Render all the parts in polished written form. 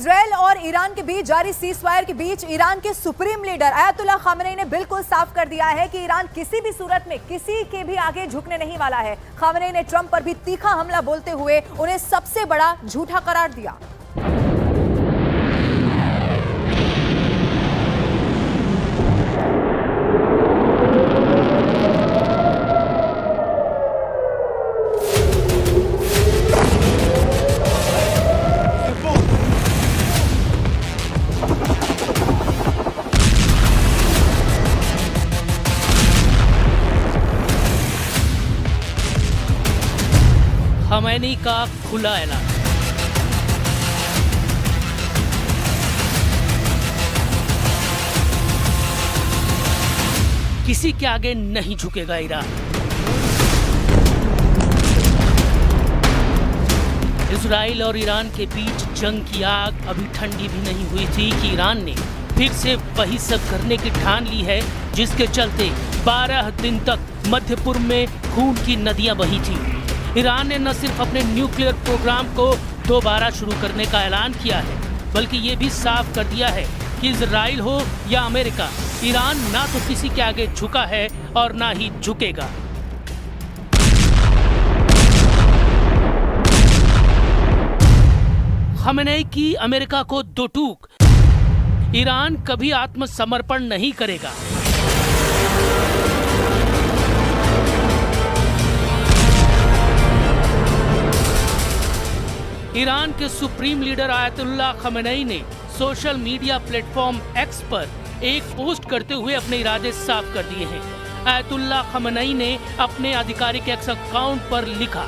Israel और Iran के बीच जारी सीज़फायर के बीच ईरान के सुप्रीम लीडर आयतुल्लाह खामनेई ने बिल्कुल साफ कर दिया है कि ईरान किसी भी सूरत में किसी के भी आगे झुकने नहीं वाला है। खामनेई ने ट्रंप पर भी तीखा हमला बोलते हुए उन्हें सबसे बड़ा झूठा करार दिया। खामनेई का खुला ऐलान। किसी के आगे नहीं झुकेगा ईरान। इजराइल और ईरान के बीच जंग की आग अभी ठंडी भी नहीं हुई थी कि ईरान ने फिर से वही सब करने की ठान ली है जिसके चलते 12 दिन तक मध्य पूर्व में खून की नदियां बही थी। ईरान ने न सिर्फ अपने न्यूक्लियर प्रोग्राम को दोबारा शुरू करने का ऐलान किया है, बल्कि ये भी साफ कर दिया है कि इजराइल हो या अमेरिका, ईरान ना तो किसी के आगे झुका है और ना ही झुकेगा। खामनेई की अमेरिका को दो टूक, ईरान कभी आत्मसमर्पण नहीं करेगा। ईरान के सुप्रीम लीडर आयतुल्लाह खामनेई ने सोशल मीडिया प्लेटफॉर्म एक्स पर एक पोस्ट करते हुए अपने इरादे साफ कर दिए हैं। आयतुल्लाह खामनेई ने अपने आधिकारिक एक्स अकाउंट पर लिखा,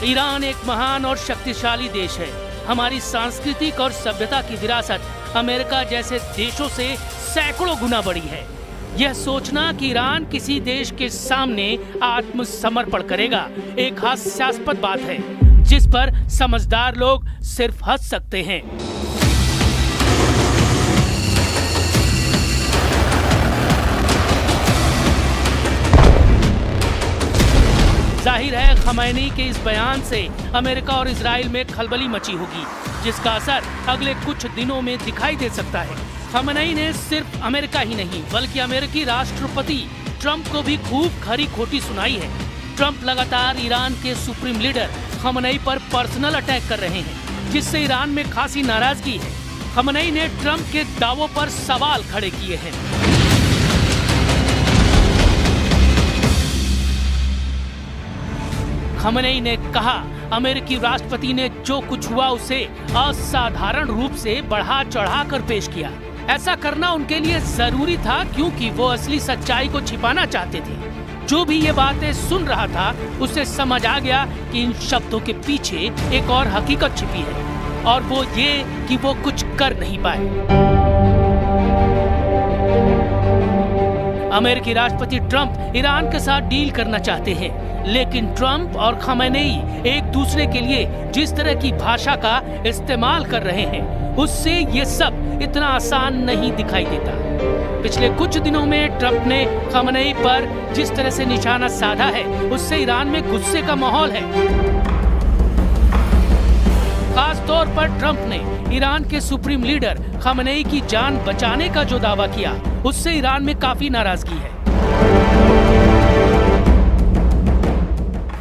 ईरान एक महान और शक्तिशाली देश है। हमारी सांस्कृतिक और सभ्यता की विरासत अमेरिका जैसे देशों से सैकड़ों गुना बड़ी है। यह सोचना कि ईरान किसी देश के सामने आत्मसमर्पण करेगा एक हास्यास्पद बात है, जिस पर समझदार लोग सिर्फ हंस सकते हैं। जाहिर है खामनेई के इस बयान से अमेरिका और इजराइल में खलबली मची होगी, जिसका असर अगले कुछ दिनों में दिखाई दे सकता है। खामनेई ने सिर्फ अमेरिका ही नहीं बल्कि अमेरिकी राष्ट्रपति ट्रंप को भी खूब खरी खोटी सुनाई है। ट्रंप लगातार ईरान के सुप्रीम लीडर खामनेई पर पर्सनल अटैक कर रहे हैं, जिससे ईरान में खासी नाराजगी है। खामनेई ने ट्रंप के दावों पर सवाल खड़े किए हैं। खामनेई ने कहा, अमेरिकी राष्ट्रपति ने जो कुछ हुआ उसे असाधारण रूप से बढ़ा चढ़ा कर पेश किया। ऐसा करना उनके लिए जरूरी था क्योंकि वो असली सच्चाई को छिपाना चाहते थे। जो भी ये बातें सुन रहा था उसे समझ आ गया कि इन शब्दों के पीछे एक और हकीकत छिपी है, और वो ये कि वो कुछ कर नहीं पाए। अमेरिकी राष्ट्रपति ट्रंप ईरान के साथ डील करना चाहते हैं, लेकिन ट्रंप और खामनेई एक दूसरे के लिए जिस तरह की भाषा का इस्तेमाल कर रहे हैं, उससे ये सब इतना आसान नहीं दिखाई देता। पिछले कुछ दिनों में ट्रंप ने खामनेई पर जिस तरह से निशाना साधा है, उससे ईरान में गुस्से का माहौल है। खास तौर पर ट्रंप ने ईरान के सुप्रीम लीडर खामनेई की जान बचाने का जो दावा किया, उससे ईरान में काफी नाराजगी है।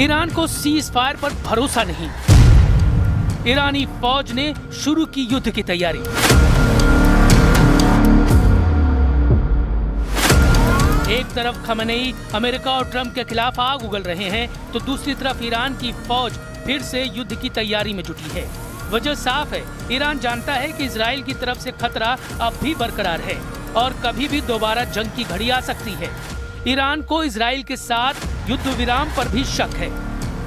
ईरान को सीज फायर पर भरोसा नहीं। ईरानी फौज ने शुरू की युद्ध की तैयारी। एक तरफ खामनेई अमेरिका और ट्रंप के खिलाफ आग उगल रहे हैं, तो दूसरी तरफ ईरान की फौज फिर से युद्ध की तैयारी में जुटी है। वजह साफ है, ईरान जानता है कि इजराइल की तरफ से खतरा अब भी बरकरार है और कभी भी दोबारा जंग की घड़ी आ सकती है। ईरान को इजराइल के साथ युद्ध विराम पर भी शक है।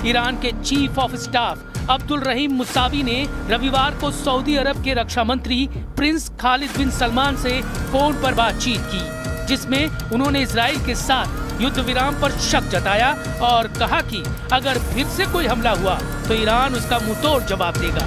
ईरान के chief of staff Abdul Rahim Mousavi ने रविवार को सऊदी अरब के रक्षा मंत्री प्रिंस खालिद बिन सलमान से फोन पर बातचीत की, जिसमें उन्होंने इजराइल के साथ युद्ध विराम पर शक जताया और कहा कि अगर फिर से कोई हमला हुआ तो ईरान उसका मुंहतोड़ जवाब देगा।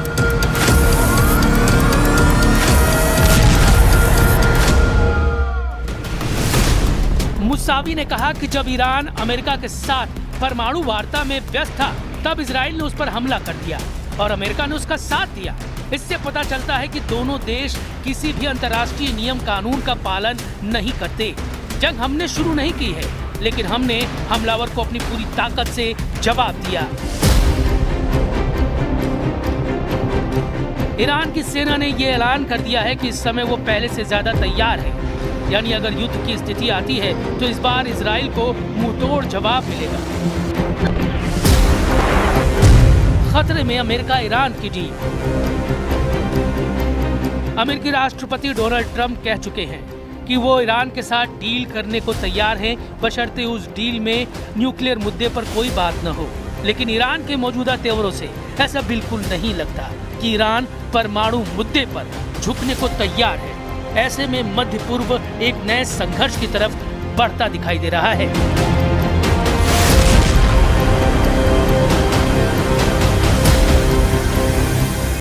मुसावी ने कहा कि जब ईरान अमेरिका के साथ परमाणु वार्ता में व्यस्त था, तब इजराइल ने उस पर हमला कर दिया और अमेरिका ने उसका साथ दिया। इससे पता चलता है कि दोनों देश किसी भी अंतर्राष्ट्रीय नियम कानून का पालन नहीं करते। जंग हमने शुरू नहीं की है, लेकिन हमने हमलावर को अपनी पूरी ताकत से जवाब दिया। ईरान की सेना ने ये ऐलान कर दिया है कि इस समय वो पहले से ज्यादा तैयार है, यानी अगर युद्ध की स्थिति आती है तो इस बार इजराइल को मुंहतोड़ जवाब मिलेगा। खतरे में अमेरिका ईरान की डील। अमेरिकी राष्ट्रपति डोनाल्ड ट्रंप कह चुके हैं कि वो ईरान के साथ डील करने को तैयार हैं, बशर्ते उस डील में न्यूक्लियर मुद्दे पर कोई बात न हो। लेकिन ईरान के मौजूदा तेवरों से ऐसा बिल्कुल नहीं लगता कि ईरान परमाणु मुद्दे पर झुकने को तैयार है। ऐसे में मध्य पूर्व एक नए संघर्ष की तरफ बढ़ता दिखाई दे रहा है।